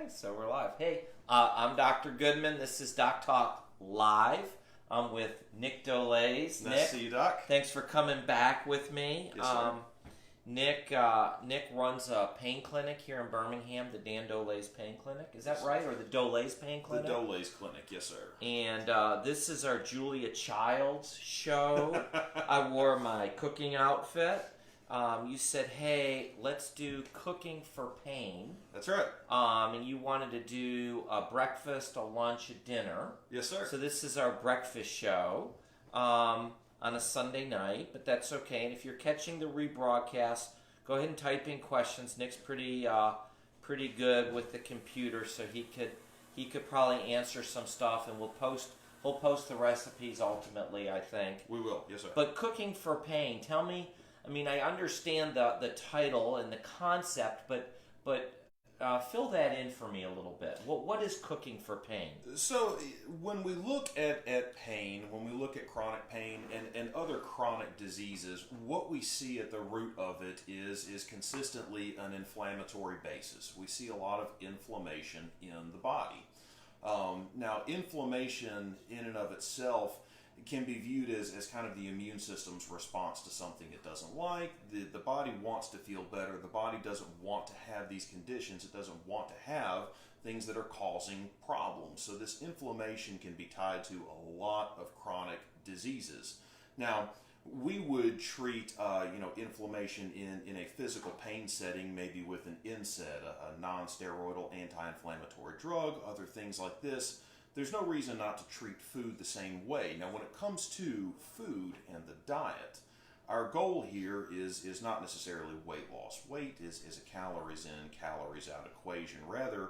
So we're live. Hey, I'm Dr. Goodman. This is Doc Talk Live. I'm with Nick Doleys. Nice Nick, to see you, Doc. thanks for coming back with me. Yes, sir. Nick runs a pain clinic here in Birmingham, the Dan Doleys Pain Clinic. Is that right? Or the Doleys Pain Clinic? The Doleys Clinic, yes, sir. And this is our Julia Childs show. I wore my cooking outfit. You said, hey, let's do cooking for pain. That's right. And you wanted to do a breakfast, a lunch, a dinner. Yes, sir. So this is our breakfast show on a Sunday night, but that's okay. And if you're catching the rebroadcast, go ahead and type in questions. Nick's pretty good with the computer, so he could probably answer some stuff, and we'll post the recipes ultimately, I think. We will, yes, sir. But cooking for pain, tell me. I mean, I understand the title and the concept, but fill that in for me a little bit. What is cooking for pain? So when we look at pain, when we look at chronic pain and other chronic diseases, what we see at the root of it is consistently an inflammatory basis. We see a lot of inflammation in the body. Now, inflammation in and of itself can be viewed as kind of the immune system's response to something it doesn't like. The body wants to feel better. The body doesn't want to have these conditions. It doesn't want to have things that are causing problems. So this inflammation can be tied to a lot of chronic diseases. Now, we would treat inflammation in a physical pain setting, maybe with an NSAID, a non-steroidal anti-inflammatory drug, other things like this. There's no reason not to treat food the same way. Now, when it comes to food and the diet, our goal here is not necessarily weight loss. Weight is a calories in, calories out equation. Rather,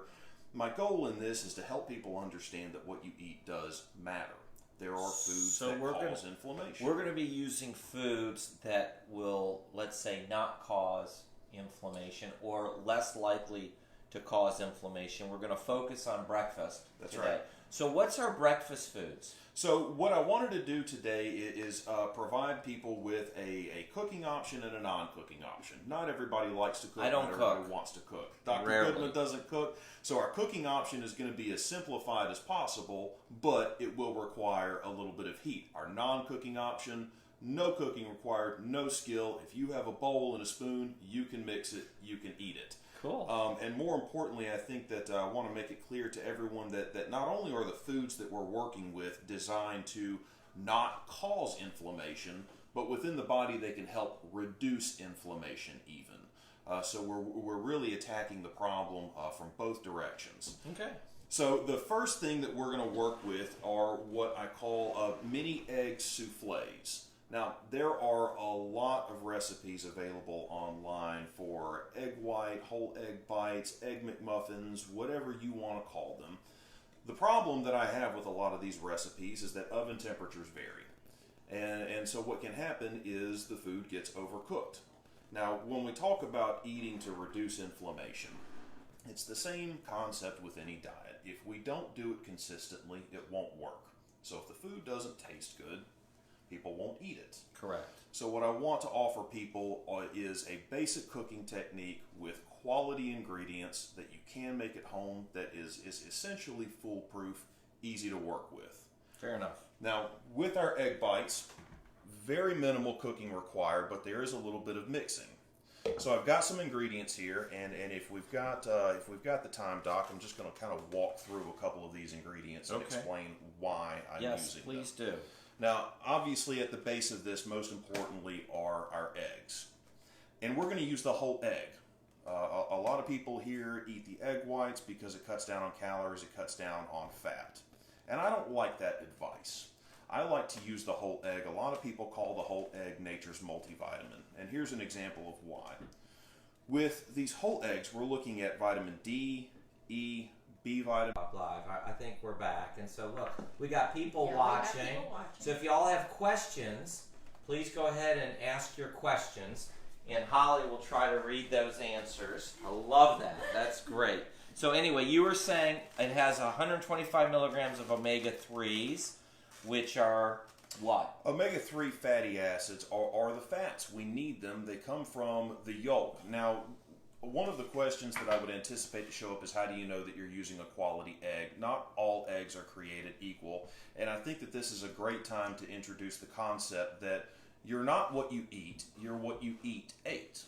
my goal in this is to help people understand that what you eat does matter. There are foods that cause inflammation. We're going to be using foods that will, let's say, not cause inflammation or less likely to cause inflammation. We're going to focus on breakfast today. That's right. So what's our breakfast foods? So what I wanted to do today is provide people with a cooking option and a non-cooking option. Not everybody likes to cook. I don't not cook. Everybody wants to cook. Dr. Rarely. Goodman doesn't cook. So our cooking option is going to be as simplified as possible, but it will require a little bit of heat. Our non-cooking option, no cooking required, no skill. If you have a bowl and a spoon, you can mix it, you can eat it. Cool. And more importantly, I think that I want to make it clear to everyone that not only are the foods that we're working with designed to not cause inflammation, but within the body they can help reduce inflammation even. So we're really attacking the problem from both directions. Okay. So the first thing that we're going to work with are what I call mini egg souffles. Now, there are a lot of recipes available online for egg white, whole egg bites, egg McMuffins, whatever you want to call them. The problem that I have with a lot of these recipes is that oven temperatures vary. And so what can happen is the food gets overcooked. Now, when we talk about eating to reduce inflammation, it's the same concept with any diet. If we don't do it consistently, it won't work. So if the food doesn't taste good, people won't eat it. Correct. So what I want to offer people is a basic cooking technique with quality ingredients that you can make at home that is essentially foolproof, easy to work with. Fair enough. Now, with our egg bites, very minimal cooking required, but there is a little bit of mixing. So I've got some ingredients here, and if we've got the time, Doc, I'm just going to kind of walk through a couple of these ingredients and explain why I'm using them. Yes, please do. Now, obviously at the base of this, most importantly, are our eggs. And we're going to use the whole egg. A lot of people here eat the egg whites because it cuts down on calories, it cuts down on fat. And I don't like that advice. I like to use the whole egg. A lot of people call the whole egg nature's multivitamin. And here's an example of why. With these whole eggs, we're looking at vitamin D, E, B vitamin. Live. I think we're back. And so look, we got people watching. So if y'all have questions, please go ahead and ask your questions. And Holly will try to read those answers. I love that. That's great. So anyway, you were saying it has 125 milligrams of omega-3s, which are what? Omega-3 fatty acids are the fats. We need them. They come from the yolk. Now, one of the questions that I would anticipate to show up is, how do you know that you're using a quality egg? Not all eggs are created equal, and I think that this is a great time to introduce the concept that you're not what you eat, you're what you ate.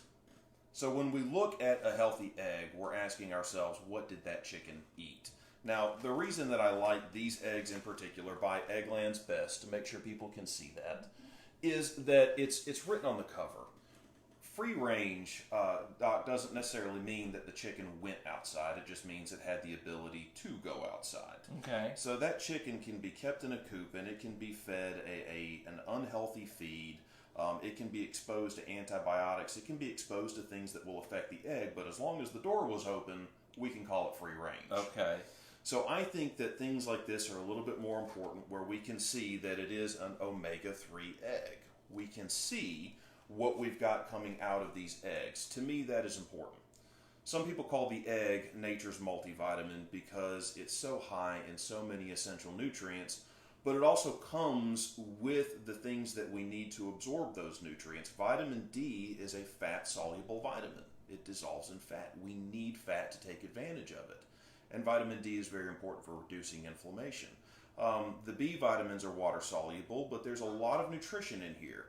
So when we look at a healthy egg, we're asking ourselves, what did that chicken eat? Now, the reason that I like these eggs in particular, by Eggland's Best, to make sure people can see that, is that it's written on the cover. Free range doesn't necessarily mean that the chicken went outside. It just means it had the ability to go outside. Okay. So that chicken can be kept in a coop, and it can be fed an unhealthy feed. It can be exposed to antibiotics. It can be exposed to things that will affect the egg. But as long as the door was open, we can call it free range. Okay. So I think that things like this are a little bit more important, where we can see that it is an omega-3 egg. We can see what we've got coming out of these eggs. To me, that is important. Some people call the egg nature's multivitamin because it's so high in so many essential nutrients, but it also comes with the things that we need to absorb those nutrients. Vitamin D is a fat-soluble vitamin. It dissolves in fat. We need fat to take advantage of it. And vitamin D is very important for reducing inflammation. The B vitamins are water-soluble, but there's a lot of nutrition in here.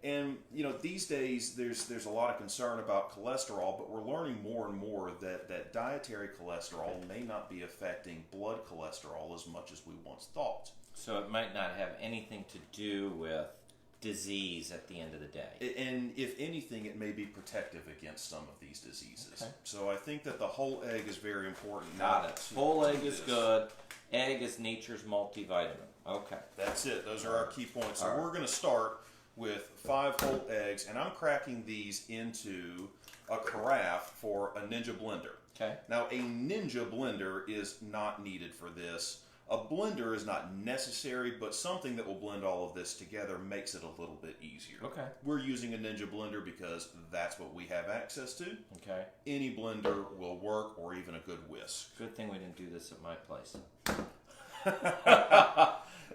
And, you know, these days there's a lot of concern about cholesterol, but we're learning more and more that dietary cholesterol may not be affecting blood cholesterol as much as we once thought. So it might not have anything to do with disease at the end of the day. And if anything, it may be protective against some of these diseases. Okay. So I think that the whole egg is very important. Got it. Whole egg is good. Egg is nature's multivitamin. Okay. That's it. Those are our key points. So All right. we're going to start with 5 whole eggs, and I'm cracking these into a carafe for a Ninja blender. Okay. Now, a Ninja blender is not needed for this. A blender is not necessary, but something that will blend all of this together makes it a little bit easier. Okay. We're using a Ninja blender because that's what we have access to. Okay. Any blender will work, or even a good whisk. Good thing we didn't do this at my place.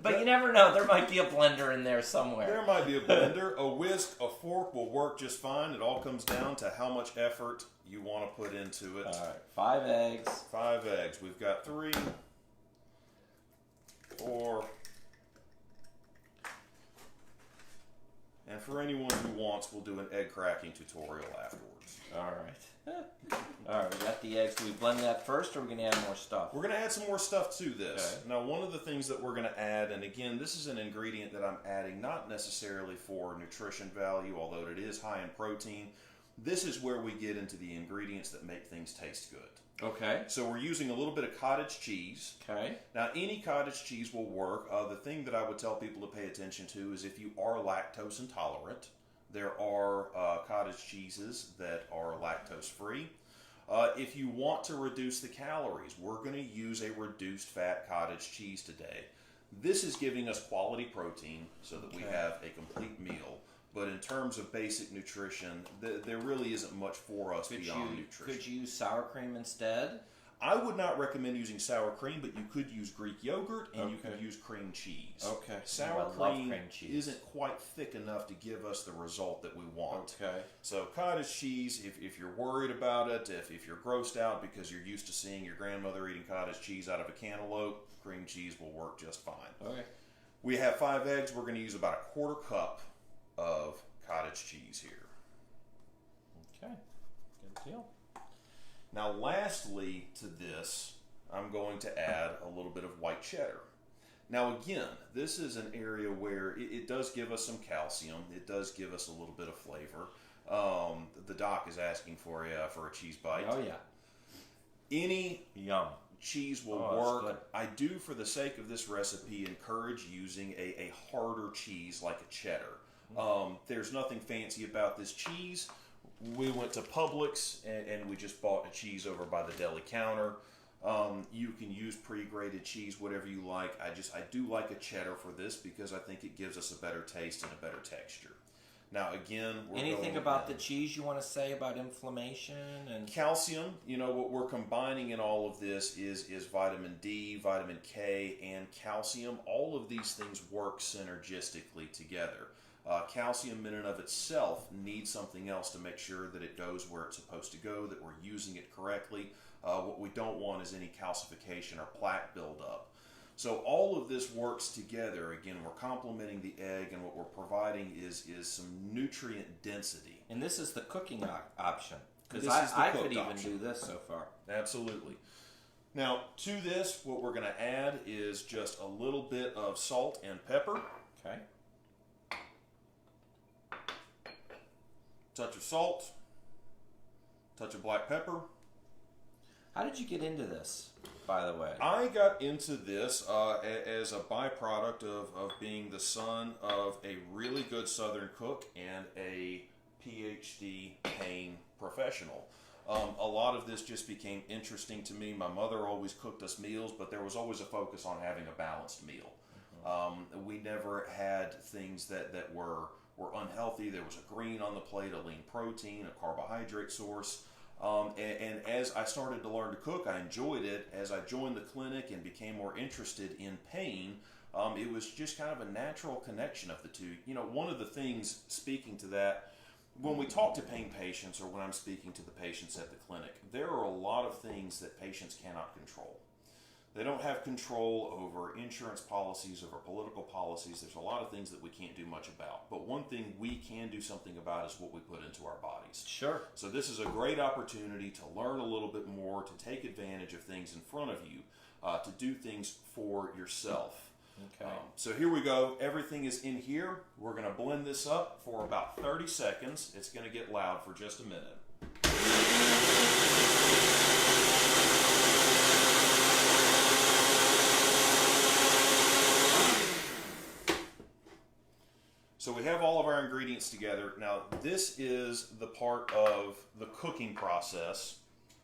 But you never know. There might be a blender in there somewhere. There might be a blender. A whisk, a fork will work just fine. It all comes down to how much effort you want to put into it. All right. 5 eggs. 5 eggs. We've got 3, 4, and for anyone who wants, we'll do an egg cracking tutorial afterwards. All right. All right, we got the eggs. Do we blend that first, or are we going to add more stuff? We're going to add some more stuff to this. Okay. Now, one of the things that we're going to add, and again, this is an ingredient that I'm adding not necessarily for nutrition value, although it is high in protein. This is where we get into the ingredients that make things taste good. Okay. So we're using a little bit of cottage cheese. Okay. Now, any cottage cheese will work. The thing that I would tell people to pay attention to is if you are lactose intolerant. There are cottage cheeses that are lactose free. If you want to reduce the calories, we're going to use a reduced fat cottage cheese today. This is giving us quality protein so that we have a complete meal. But in terms of basic nutrition, there really isn't much for us beyond nutrition. Could you use sour cream instead? I would not recommend using sour cream, but you could use Greek yogurt and you could use cream cheese. Okay. Sour I love cream cheese. isn't quite thick enough to give us the result that we want. Okay. So cottage cheese, if you're worried about it, if you're grossed out because you're used to seeing your grandmother eating cottage cheese out of a cantaloupe, cream cheese will work just fine. Okay. We have 5 eggs. We're going to use about 1/4 cup of cottage cheese here. Okay. Good deal. Now, lastly to this, I'm going to add a little bit of white cheddar. Now, again, this is an area where it does give us some calcium. It does give us a little bit of flavor. The doc is asking for a cheese bite. Oh, yeah. Any Yum. cheese will That's good. work. I do, for the sake of this recipe, encourage using a harder cheese like a cheddar. There's nothing fancy about this cheese. We went to Publix and we just bought a cheese over by the deli counter. You can use pre-grated cheese, whatever you like. I do like a cheddar for this because I think it gives us a better taste and a better texture. Now, again, Anything about the cheese you want to say about inflammation and calcium? You know, what we're combining in all of this is vitamin D, vitamin K, and calcium. All of these things work synergistically together. Calcium in and of itself needs something else to make sure that it goes where it's supposed to go, that we're using it correctly. What we don't want is any calcification or plaque buildup. So all of this works together. Again, we're complementing the egg, and what we're providing is some nutrient density. And this is the cooking option. Because I could even do this so far. Absolutely. Now, to this, what we're going to add is just a little bit of salt and pepper. Okay. Touch of salt. Touch of black pepper. How did you get into this, by the way? I got into this as a byproduct of being the son of a really good Southern cook and a PhD pain professional. A lot of this just became interesting to me. My mother always cooked us meals, but there was always a focus on having a balanced meal. We never had things that were unhealthy. There was a green on the plate, a lean protein, a carbohydrate source. And as I started to learn to cook, I enjoyed it. As I joined the clinic and became more interested in pain, it was just kind of a natural connection of the two. You know, one of the things, speaking to that, when we talk to pain patients or when I'm speaking to the patients at the clinic, there are a lot of things that patients cannot control. They don't have control over insurance policies, over political policies. There's a lot of things that we can't do much about. But one thing we can do something about is what we put into our bodies. Sure. So this is a great opportunity to learn a little bit more, to take advantage of things in front of you, to do things for yourself. Okay. So here we go. Everything is in here. We're going to blend this up for about 30 seconds. It's going to get loud for just a minute. So we have all of our ingredients together. Now, this is the part of the cooking process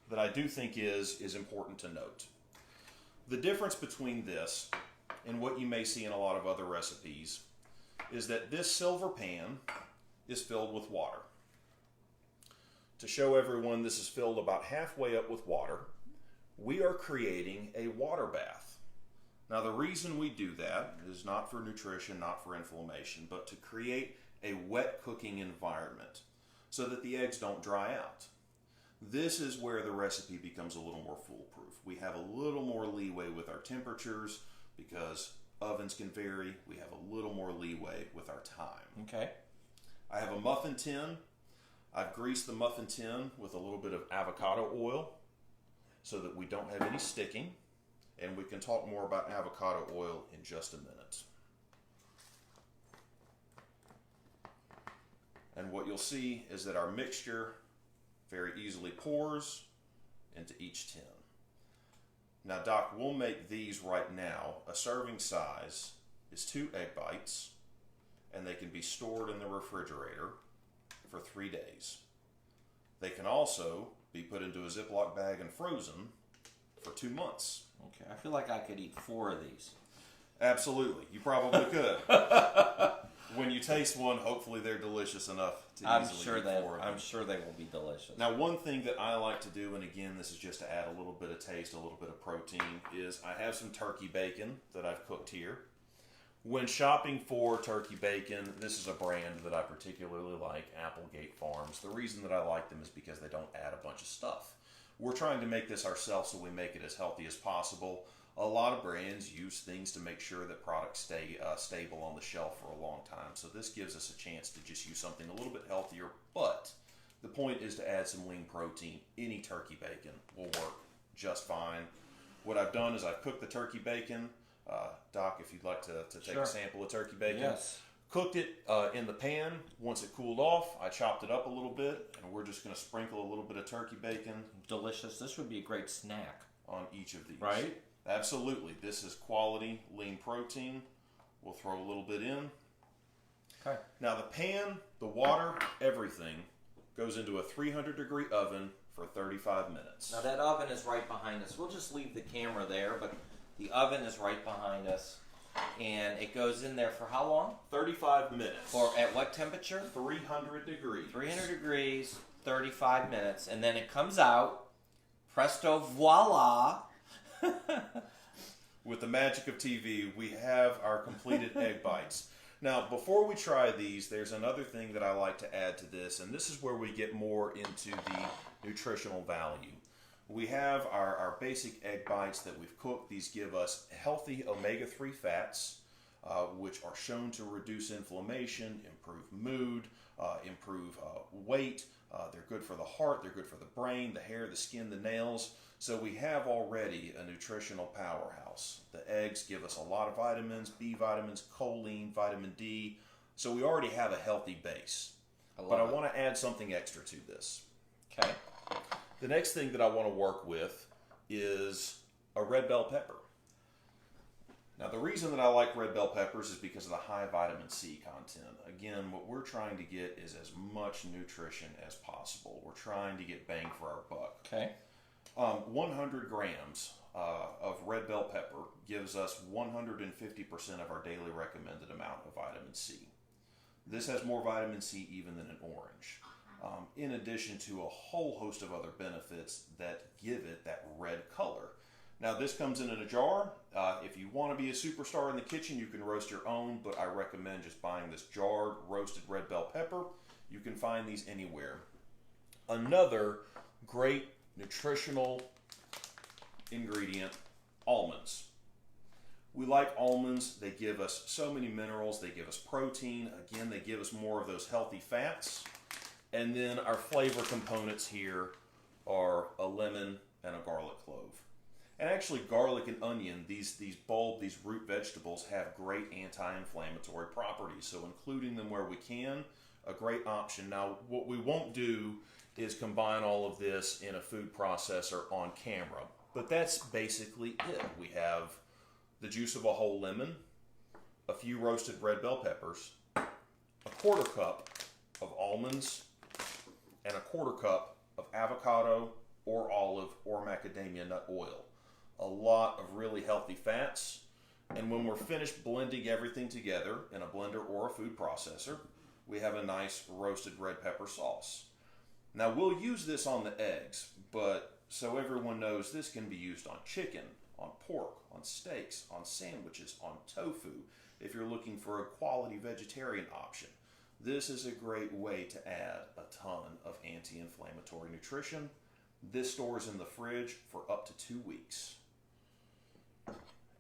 that I do think is important to note. The difference between this and what you may see in a lot of other recipes is that this silver pan is filled with water. To show everyone, this is filled about halfway up with water. We are creating a water bath. Now, the reason we do that is not for nutrition, not for inflammation, but to create a wet cooking environment so that the eggs don't dry out. This is where the recipe becomes a little more foolproof. We have a little more leeway with our temperatures because ovens can vary. We have a little more leeway with our time. Okay. I have a muffin tin. I've greased the muffin tin with a little bit of avocado oil so that we don't have any sticking. And we can talk more about avocado oil in just a minute. And what you'll see is that our mixture very easily pours into each tin. Now, Doc, we'll make these right now. A serving size is 2 egg bites, and they can be stored in the refrigerator for 3 days. They can also be put into a Ziploc bag and frozen for 2 months. Okay, I feel like I could eat 4 of these. Absolutely, you probably could. When you taste one, hopefully they're delicious enough to easily eat 4 of them. I'm sure they will be delicious. Now, one thing that I like to do, and again, this is just to add a little bit of taste, a little bit of protein, is I have some turkey bacon that I've cooked here. When shopping for turkey bacon, this is a brand that I particularly like, Applegate Farms. The reason that I like them is because they don't add a bunch of stuff. We're trying to make this ourselves so we make it as healthy as possible. A lot of brands use things to make sure that products stay stable on the shelf for a long time. So this gives us a chance to just use something a little bit healthier. But the point is to add some lean protein. Any turkey bacon will work just fine. What I've done is I've cooked the turkey bacon. Doc, if you'd like to take Sure. a sample of turkey bacon. Yes. Cooked it in the pan. Once it cooled off, I chopped it up a little bit, and we're just going to sprinkle a little bit of turkey bacon. Delicious. This would be a great snack. On each of these. Right? Absolutely. This is quality lean protein. We'll throw a little bit in. Okay. Now the pan, the water, everything goes into a 300-degree oven for 35 minutes. Now that oven is right behind us. We'll just leave the camera there, but the oven is right behind us. And it goes in there for how long? 35 minutes. For at what temperature? 300 degrees. 300 degrees, 35 minutes. And then it comes out. Presto, voila. With the magic of TV, we have our completed egg bites. Now, before we try these, there's another thing that I like to add to this, and this is where we get more into the nutritional value. We have our basic egg bites that we've cooked. These give us healthy omega-3 fats, which are shown to reduce inflammation, improve mood, improve weight. They're good for the heart, they're good for the brain, the hair, the skin, the nails. So we have already a nutritional powerhouse. The eggs give us a lot of vitamins, B vitamins, choline, vitamin D. So we already have a healthy base. But I want to add something extra to this. Okay. The next thing that I want to work with is a red bell pepper. Now, the reason that I like red bell peppers is because of the high vitamin C content. Again, what we're trying to get is as much nutrition as possible. We're trying to get bang for our buck. Okay. 100 grams of red bell pepper gives us 150% of our daily recommended amount of vitamin C. This has more vitamin C even than an orange, in addition to a whole host of other benefits that give it that red color. Now, this comes in a jar. If you want to be a superstar in the kitchen, you can roast your own, but I recommend just buying this jarred roasted red bell pepper. You can find these anywhere. Another great nutritional ingredient, almonds. We like almonds. They give us so many minerals. They give us protein. Again, they give us more of those healthy fats. And then our flavor components here are a lemon and a garlic clove. And actually, garlic and onion, these root vegetables have great anti-inflammatory properties. So including them where we can, a great option. Now, what we won't do is combine all of this in a food processor on camera. But that's basically it. We have the juice of a whole lemon, a few roasted red bell peppers, a quarter cup of almonds, and a quarter cup of avocado or olive or macadamia nut oil. A lot of really healthy fats. And when we're finished blending everything together in a blender or a food processor, we have a nice roasted red pepper sauce. Now, we'll use this on the eggs, but so everyone knows, this can be used on chicken, on pork, on steaks, on sandwiches, on tofu. If you're looking for a quality vegetarian option, this is a great way to add a ton of anti-inflammatory nutrition. This stores in the fridge for up to 2 weeks.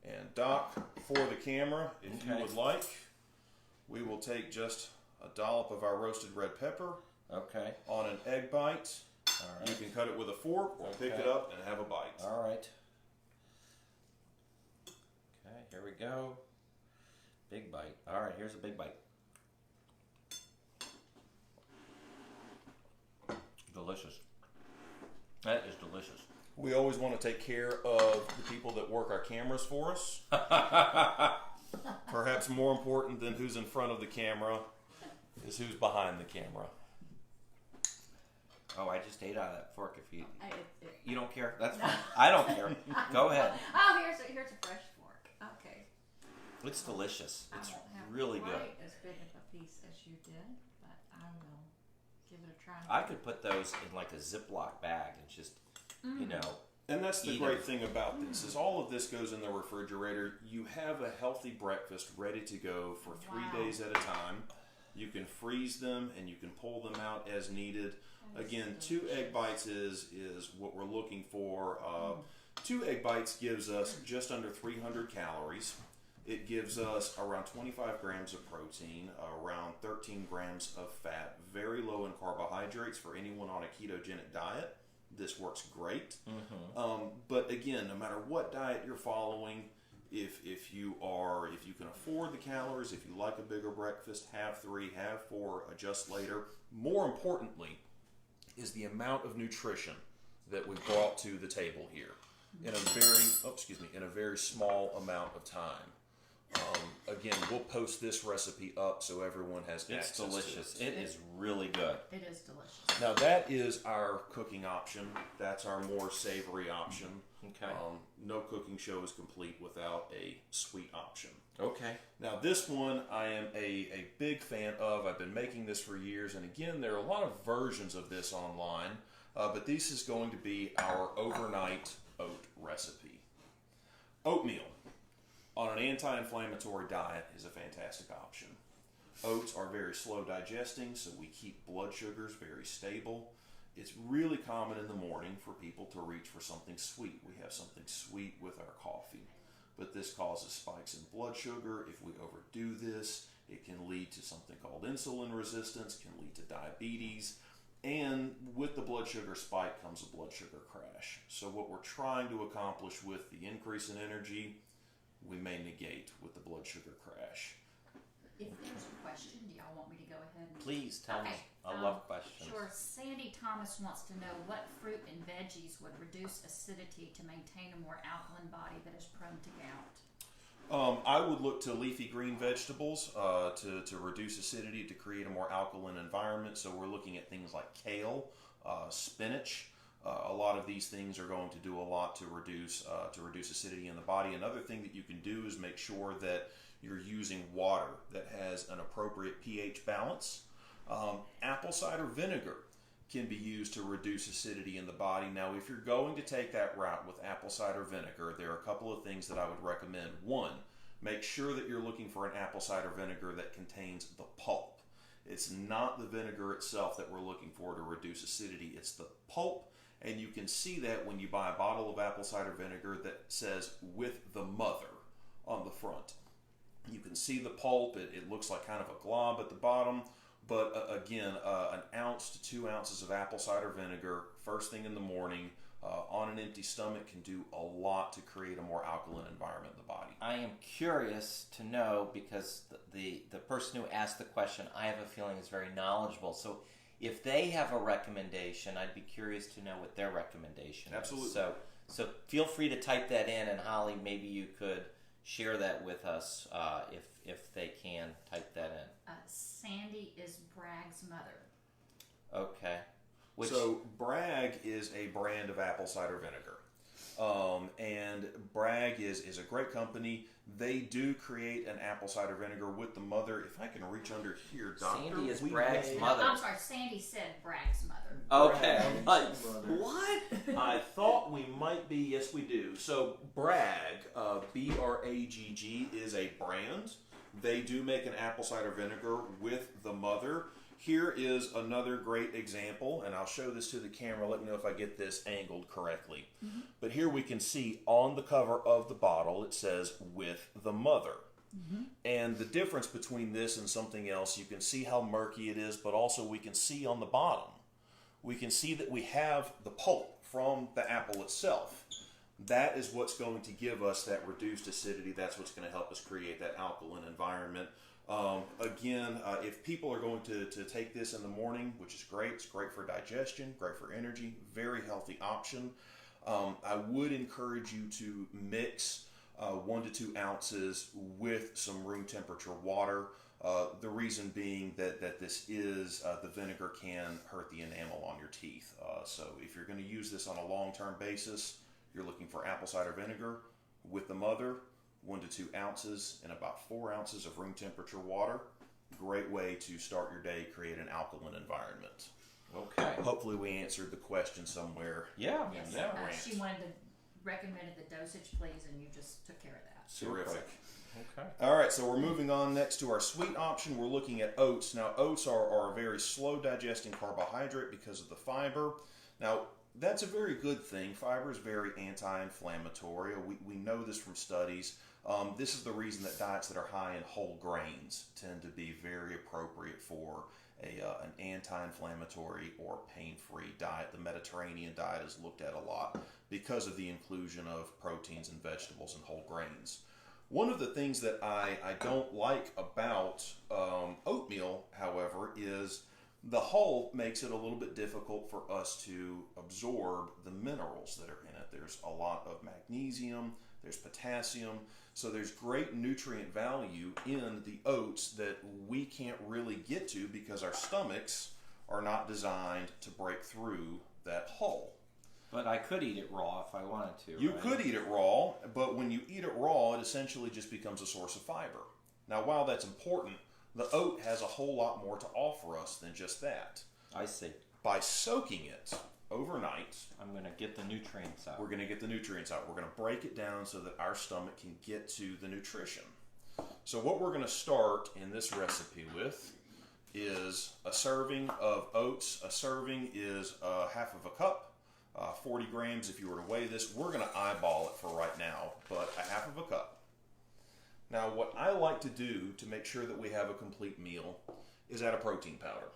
And Doc, for the camera, if you would like, we will take just a dollop of our roasted red pepper. Okay. On an egg bite. All right. You can cut it with a fork or pick it up and have a bite. All right. Okay, here we go. Big bite. All right, here's a big bite. Delicious. That is delicious. We always want to take care of the people that work our cameras for us. Perhaps more important than who's in front of the camera is who's behind the camera. Oh, I just ate out of that fork. If you don't care, that's fine. I don't care. Go ahead. Oh, here's a fresh fork. Okay. It's delicious. It's I won't have really good. quite as big of a piece as you did, but I will give it a try. I could put those in like a Ziploc bag and just, you know. And that's the great thing about this, is all of this goes in the refrigerator. You have a healthy breakfast ready to go for 3 days at a time. You can freeze them and you can pull them out as needed. Again, 2 egg bites is what we're looking for. 2 egg bites gives us just under 300 calories. It gives us around 25 grams of protein, around 13 grams of fat, very low in carbohydrates for anyone on a ketogenic diet. This works great. But again, no matter what diet you're following, if you can afford the calories, if you like a bigger breakfast, have 3, have 4, adjust later. More importantly, is the amount of nutrition that we brought to the table here in a very small amount of time. Again, we'll post this recipe up so everyone has access It's delicious. to it. It is really good. It is delicious. Now that is our cooking option. That's our more savory option. Okay. No cooking show is complete without a sweet option. Okay. Now this one I am a big fan of. I've been making this for years, and again, there are a lot of versions of this online, but this is going to be our overnight oat recipe. Oatmeal on an anti-inflammatory diet is a fantastic option. Oats are very slow digesting, so we keep blood sugars very stable. It's really common in the morning for people to reach for something sweet. We have something sweet with our coffee, but this causes spikes in blood sugar. If we overdo this, it can lead to something called insulin resistance, can lead to diabetes, and with the blood sugar spike comes a blood sugar crash. So what we're trying to accomplish with the increase in energy, we may negate with the blood sugar crash. If there's a question, do y'all want me to go ahead and... Please tell me. I love questions. Sure. Sandy Thomas wants to know what fruit and veggies would reduce acidity to maintain a more alkaline body that is prone to gout. I would look to leafy green vegetables to reduce acidity, to create a more alkaline environment. So we're looking at things like kale, spinach. A lot of these things are going to do a lot to reduce acidity in the body. Another thing that you can do is make sure that you're using water that has an appropriate pH balance. Apple cider vinegar can be used to reduce acidity in the body. Now, if you're going to take that route with apple cider vinegar, there are a couple of things that I would recommend. One, make sure that you're looking for an apple cider vinegar that contains the pulp. It's not the vinegar itself that we're looking for to reduce acidity, it's the pulp. And you can see that when you buy a bottle of apple cider vinegar that says "with the mother" on the front. You can see the pulp. It looks like kind of a glob at the bottom. But again, an ounce to 2 ounces of apple cider vinegar first thing in the morning on an empty stomach can do a lot to create a more alkaline environment in the body. I am curious to know, because the person who asked the question, I have a feeling, is very knowledgeable. So if they have a recommendation, I'd be curious to know what their recommendation Absolutely. is. So feel free to type that in, and Holly, maybe you could share that with us if they can type that in. Sandy is Bragg's mother. Okay. So Bragg is a brand of apple cider vinegar. And Bragg is a great company. They do create an apple cider vinegar with the mother. If I can reach under here, Doctor. Sandy is Bragg's mother. I'm sorry, Sandy said Bragg's mother. Okay. What? I thought we might be. Yes, we do. So Bragg, B-R-A-G-G, is a brand. They do make an apple cider vinegar with the mother. Here is another great example, and I'll show this to the camera. Let me know if I get this angled correctly. Mm-hmm. But here we can see on the cover of the bottle, it says "with the mother." Mm-hmm. And the difference between this and something else, you can see how murky it is, but also we can see on the bottom, we can see that we have the pulp from the apple itself. That is what's going to give us that reduced acidity. That's what's going to help us create that alkaline environment. Again, if people are going to take this in the morning, which is great, it's great for digestion, great for energy, very healthy option. I would encourage you to mix 1 to 2 ounces with some room temperature water. The reason being that this is, the vinegar can hurt the enamel on your teeth. So if you're going to use this on a long-term basis, you're looking for apple cider vinegar with the mother, 1 to 2 ounces, and about 4 ounces of room temperature water. Great way to start your day, create an alkaline environment. Okay. Hopefully we answered the question somewhere. Yeah. Yes. Yeah. She recommended the dosage, please, and you just took care of that. Terrific. Okay. All right, so we're moving on next to our sweet option. We're looking at oats. Now, oats are a very slow digesting carbohydrate because of the fiber. Now, that's a very good thing. Fiber is very anti-inflammatory. We know this from studies. This is the reason that diets that are high in whole grains tend to be very appropriate for an anti-inflammatory or pain-free diet. The Mediterranean diet is looked at a lot because of the inclusion of proteins and vegetables and whole grains. One of the things that I don't like about oatmeal, however, is the hull makes it a little bit difficult for us to absorb the minerals that are in it. There's a lot of magnesium, there's potassium, so there's great nutrient value in the oats that we can't really get to because our stomachs are not designed to break through that hull. But I could eat it raw if I wanted to. You right? could eat it raw, but when you eat it raw, it essentially just becomes a source of fiber. Now, while that's important, the oat has a whole lot more to offer us than just that. I see. By soaking it overnight, I'm going to get the nutrients out. we're going to get the nutrients out. We're going to break it down so that our stomach can get to the nutrition. So what we're going to start in this recipe with is a serving of oats. A serving is half of a cup, 40 grams if you were to weigh this. We're going to eyeball it for right now, but a half of a cup. Now what I like to do to make sure that we have a complete meal is add a protein powder.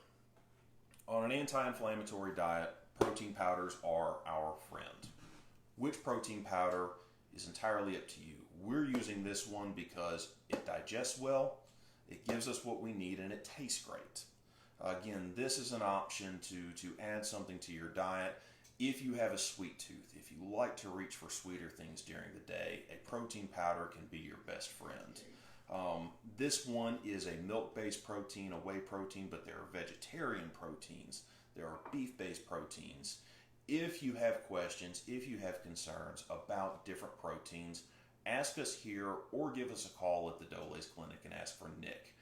On an anti-inflammatory diet, protein powders are our friend. Which protein powder is entirely up to you. We're using this one because it digests well, it gives us what we need, and it tastes great. Again, this is an option to add something to your diet. If you have a sweet tooth, if you like to reach for sweeter things during the day, a protein powder can be your best friend. This one is a milk-based protein, a whey protein, but there are vegetarian proteins, there are beef-based proteins. If you have questions, if you have concerns about different proteins, ask us here or give us a call at the Doleys Clinic and ask for Nick.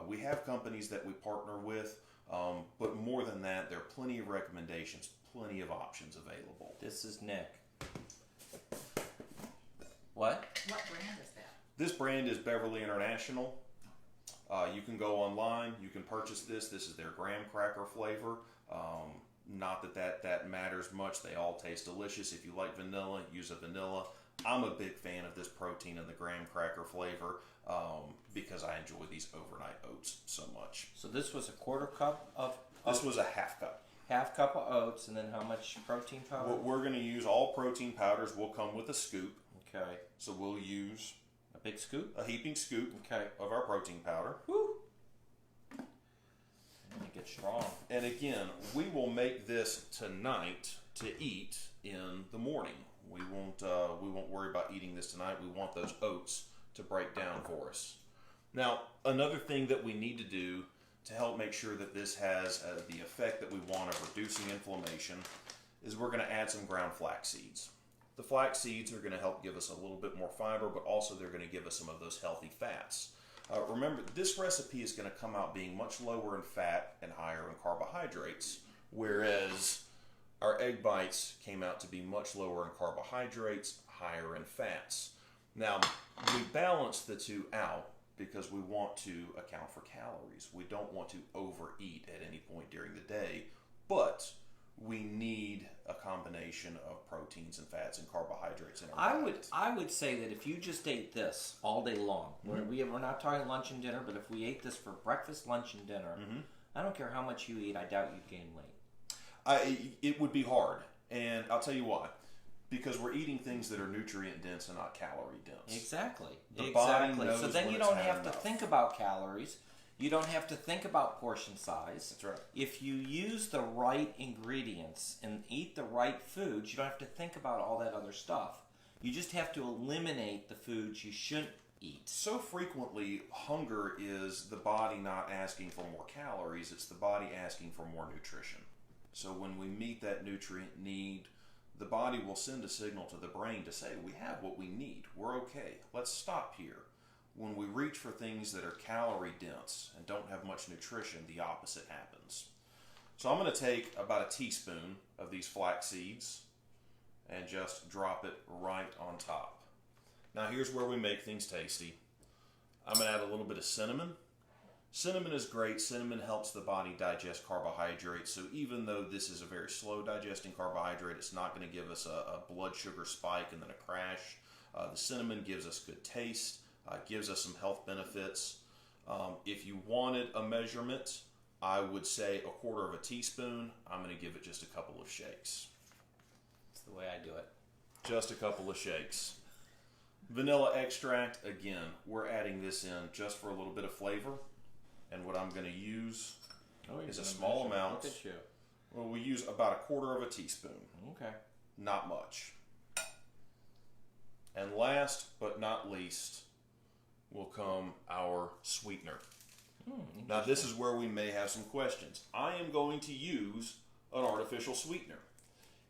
We have companies that we partner with, but more than that, there are plenty of recommendations, plenty of options available. This is Nick. What? What brand is that? This brand is Beverly International. You can go online, you can purchase this. This is their graham cracker flavor. Not that matters much. They all taste delicious. If you like vanilla, use a vanilla. I'm a big fan of this protein and the graham cracker flavor because I enjoy these overnight oats so much. So this was a quarter cup of This was a half cup. Half cup of oats, and then how much protein powder? What we're going to use, all protein powders will come with a scoop. Okay. So we'll use a big scoop? A heaping scoop okay. of our protein powder. Woo! It gets strong. And again, we will make this tonight to eat in the morning. We won't worry about eating this tonight. We want those oats to break down for us. Now, another thing that we need to do to help make sure that this has the effect that we want of reducing inflammation is we're going to add some ground flax seeds. The flax seeds are going to help give us a little bit more fiber, but also they're going to give us some of those healthy fats. Remember, this recipe is going to come out being much lower in fat and higher in carbohydrates, whereas our egg bites came out to be much lower in carbohydrates, higher in fats. Now, we balance the two out because we want to account for calories. We don't want to overeat at any point during the day, but we need a combination of proteins and fats and carbohydrates in our diet. I would say that if you just ate this all day long, we're not talking lunch and dinner, but if we ate this for breakfast, lunch, and dinner, I don't care how much you eat, I doubt you'd gain weight. It would be hard, and I'll tell you why. Because we're eating things that are nutrient dense and not calorie dense. Exactly. The body knows so then when you it's don't had have to enough. think about calories. You don't have to think about portion size. That's right. If you use the right ingredients and eat the right foods, you don't have to think about all that other stuff. You just have to eliminate the foods you shouldn't eat. So frequently, hunger is the body not asking for more calories, it's the body asking for more nutrition. So when we meet that nutrient need, the body will send a signal to the brain to say, we have what we need, we're okay, let's stop here. When we reach for things that are calorie dense and don't have much nutrition, the opposite happens. So I'm going to take about a teaspoon of these flax seeds and just drop it right on top. Now here's where we make things tasty. I'm going to add a little bit of cinnamon. Cinnamon is great. Cinnamon helps the body digest carbohydrates. So even though this is a very slow digesting carbohydrate, it's not going to give us a blood sugar spike and then a crash. The cinnamon gives us good taste, gives us some health benefits. If you wanted a measurement, I would say 1/4 teaspoon. I'm going to give it just a couple of shakes. That's the way I do it. Just a couple of shakes. Vanilla extract, again, we're adding this in just for a little bit of flavor. And what I'm going to use is a small amount. Look at you. Well, we use about 1/4 teaspoon. Okay. Not much. And last but not least will come our sweetener. Now this is where we may have some questions. I am going to use an artificial sweetener.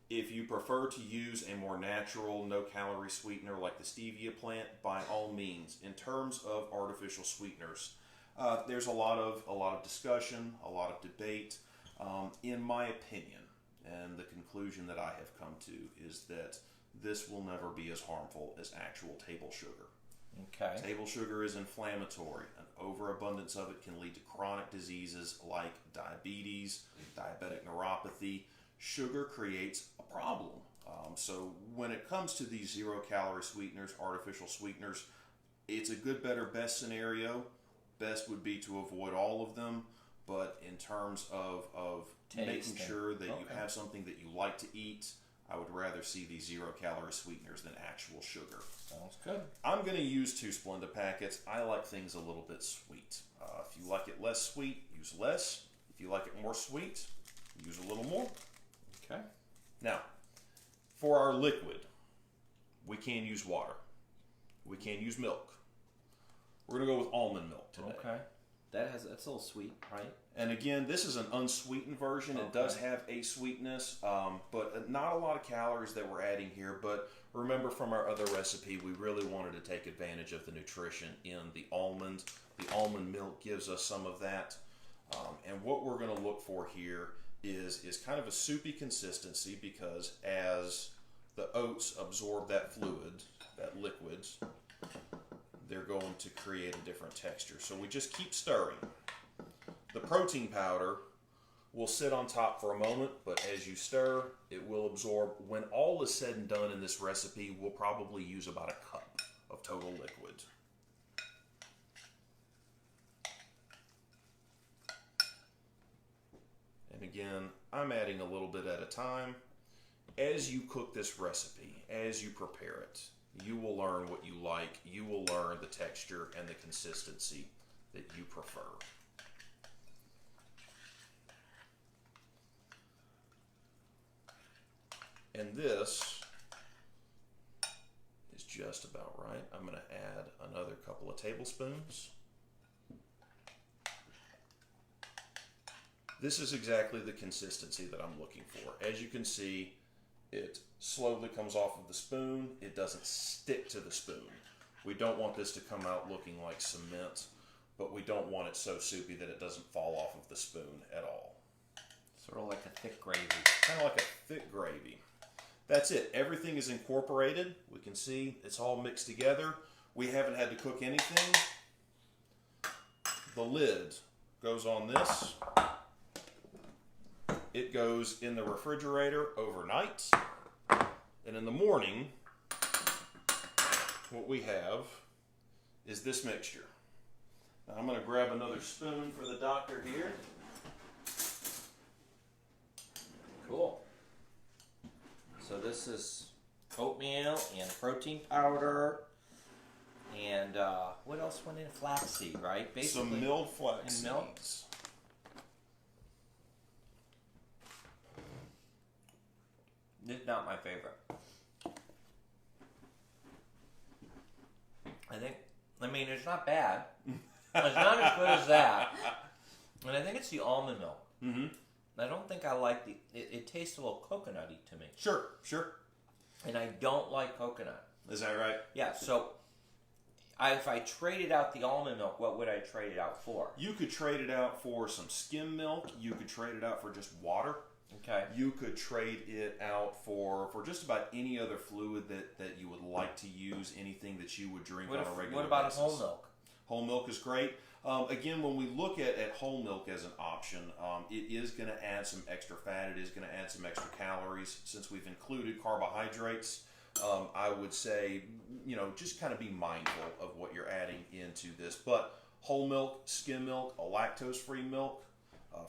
If you prefer to use a more natural, no-calorie sweetener like the stevia plant, by all means. In terms of artificial sweeteners, there's a lot of discussion, a lot of debate. In my opinion, and the conclusion that I have come to is that this will never be as harmful as actual table sugar. Okay. Table sugar is inflammatory. An overabundance of it can lead to chronic diseases like diabetes, diabetic neuropathy. Sugar creates a problem. So when it comes to these 0-calorie sweeteners, artificial sweeteners, it's a good, better, best scenario. Best would be to avoid all of them, but in terms of making sure that you have something that you like to eat, I would rather see these 0-calorie sweeteners than actual sugar. Sounds good. I'm going to use 2 Splenda packets. I like things a little bit sweet. If you like it less sweet, use less. If you like it more sweet, use a little more. Okay. Now, for our liquid, we can use water. We can use milk. We're going to go with almond milk today. Okay. That's a little sweet, right? And again, this is an unsweetened version. It does have a sweetness, but not a lot of calories that we're adding here. But remember from our other recipe, we really wanted to take advantage of the nutrition in the almond. The almond milk gives us some of that. And what we're going to look for here is kind of a soupy consistency, because as the oats absorb that fluid, that liquid, they're going to create a different texture. So we just keep stirring. The protein powder will sit on top for a moment, but as you stir, it will absorb. When all is said and done in this recipe, we'll probably use about a cup of total liquid. And again, I'm adding a little bit at a time. As you cook this recipe, as you prepare it, you will learn what you like. You will learn the texture and the consistency that you prefer. And this is just about right. I'm going to add another couple of tablespoons. This is exactly the consistency that I'm looking for. As you can see, it slowly comes off of the spoon. It doesn't stick to the spoon. We don't want this to come out looking like cement, but we don't want it so soupy that it doesn't fall off of the spoon at all. Sort of like a thick gravy. Kind of like a thick gravy. That's it. Everything is incorporated. We can see it's all mixed together. We haven't had to cook anything. The lid goes on this. It goes in the refrigerator overnight. And in the morning, what we have is this mixture. Now I'm going to grab another spoon for the doctor here. Cool. So this is oatmeal and protein powder, and what else went in? Flaxseed, right? Basically, some milled flax and milk. seeds. It's not my favorite. I mean, it's not bad. It's not as good as that. And I think it's the almond milk. Mm-hmm. I don't think I like it tastes a little coconutty to me. Sure, sure. And I don't like coconut. Is that right? Yeah, so if I traded out the almond milk, what would I trade it out for? You could trade it out for some skim milk. You could trade it out for just water. Okay. You could trade it out for just about any other fluid that you would like to use, anything that you would drink on a regular basis. What about whole milk? Whole milk is great. Again, when we look at whole milk as an option, it is going to add some extra fat. It is going to add some extra calories. Since we've included carbohydrates, I would say, just kind of be mindful of what you're adding into this. But whole milk, skim milk, a lactose-free milk.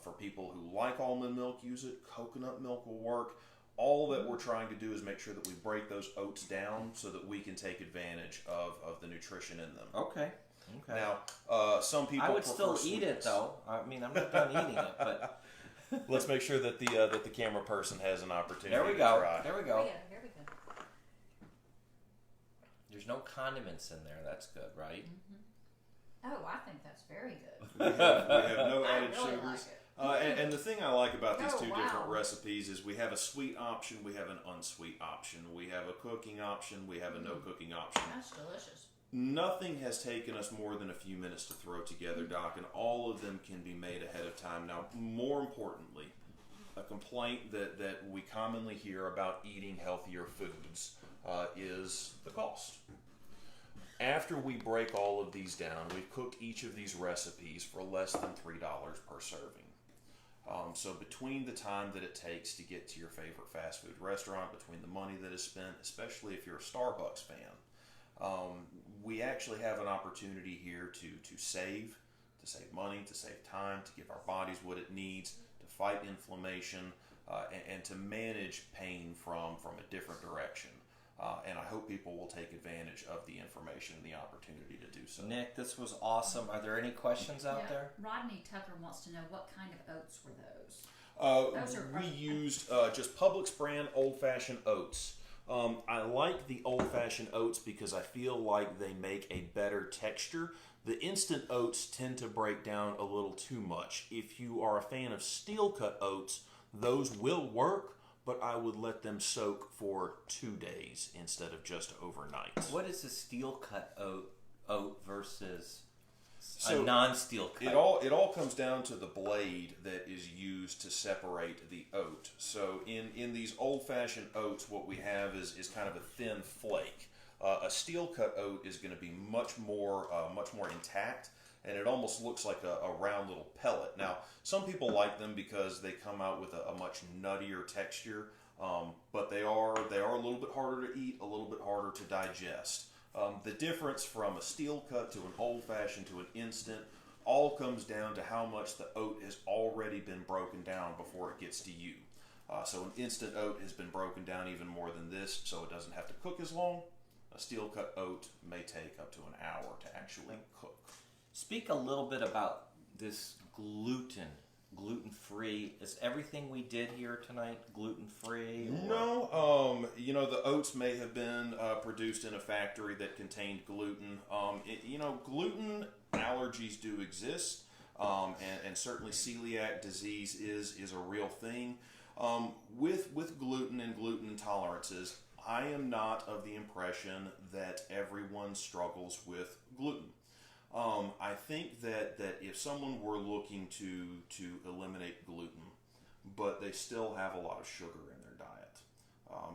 For people who like almond milk, use it. Coconut milk will work. All that we're trying to do is make sure that we break those oats down so that we can take advantage of the nutrition in them. Okay. Now, some people I would prefer still eat it though. I mean, I'm not done eating it, but let's make sure that the camera person has an opportunity. there we to go. try. There we Oh, go. yeah, here we go. There's no condiments in there. That's good, right? Oh, I think that's very good. We have no I added really sugars. like it. And the thing I like about these Oh, two wow. different recipes is we have a sweet option, we have an unsweet option, we have a cooking option, we have a no cooking option. That's delicious. Nothing has taken us more than a few minutes to throw together, Doc, and all of them can be made ahead of time. Now, more importantly, a complaint that we commonly hear about eating healthier foods is the cost. After we break all of these down, we cook each of these recipes for less than $3 per serving. So between the time that it takes to get to your favorite fast food restaurant, between the money that is spent, especially if you're a Starbucks fan, we actually have an opportunity here to save money, to save time, to give our bodies what it needs, to fight inflammation, and to manage pain from a different direction. And I hope people will take advantage of the information and the opportunity to do so. Nick, this was awesome. Are there any questions out there? Rodney Tucker wants to know, what kind of oats were those? We used just Publix brand old-fashioned oats. I like the old-fashioned oats because I feel like they make a better texture. The instant oats tend to break down a little too much. If you are a fan of steel-cut oats, those will work, but I would let them soak for 2 days instead of just overnight. What is a steel-cut oat versus a non-steel cut? It all comes down to the blade that is used to separate the oat. So in these old-fashioned oats, what we have is kind of a thin flake. A steel-cut oat is going to be much more intact, and it almost looks like a round little pellet. Now, some people like them because they come out with a much nuttier texture, but they are a little bit harder to eat, a little bit harder to digest. The difference from a steel cut to an old-fashioned to an instant all comes down to how much the oat has already been broken down before it gets to you. So an instant oat has been broken down even more than this, so it doesn't have to cook as long. A steel cut oat may take up to an hour to actually cook. Speak a little bit about this gluten-free. Is everything we did here tonight gluten-free? No, the oats may have been produced in a factory that contained gluten. Gluten allergies do exist, and certainly celiac disease is a real thing. With gluten and gluten intolerances, I am not of the impression that everyone struggles with gluten. I think that if someone were looking to eliminate gluten, but they still have a lot of sugar in their diet,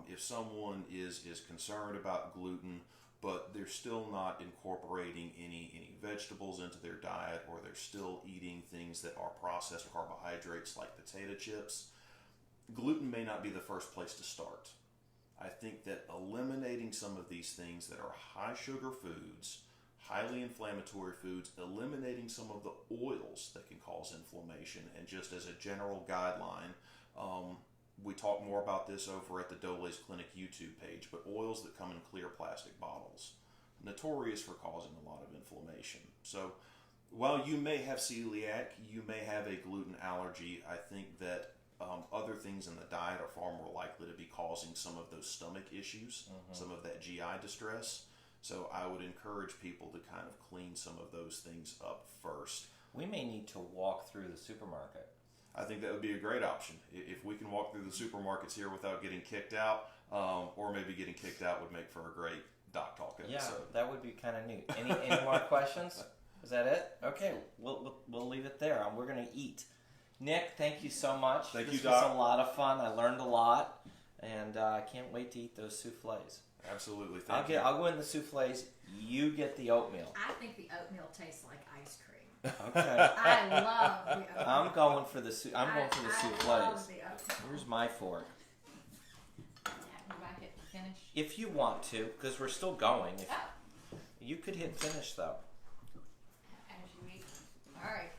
if someone is concerned about gluten, but they're still not incorporating any vegetables into their diet, or they're still eating things that are processed carbohydrates like potato chips, gluten may not be the first place to start. I think that eliminating some of these things that are high sugar foods, highly inflammatory foods, eliminating some of the oils that can cause inflammation, and just as a general guideline, we talk more about this over at the Doleys Clinic YouTube page, but oils that come in clear plastic bottles, notorious for causing a lot of inflammation. So while you may have celiac, you may have a gluten allergy, I think that other things in the diet are far more likely to be causing some of those stomach issues, some of that GI distress. So I would encourage people to kind of clean some of those things up first. We may need to walk through the supermarket. I think that would be a great option. If we can walk through the supermarkets here without getting kicked out, or maybe getting kicked out would make for a great Doc Talk episode. Yeah, that would be kind of neat. Any more questions? Is that it? Okay, we'll leave it there. We're going to eat. Nick, thank you so much. Thank you, This Doc. was a lot of fun. I learned a lot, and I can't wait to eat those souffles. Absolutely. I'll go in the souffles. You get the oatmeal. I think the oatmeal tastes like ice cream. Okay. I love the oatmeal. I'm going for the souffles. I love the oatmeal. Here's my fork. Do I hit finish? If you want to, because we're still going. Oh. You could hit finish though. As you eat. All right.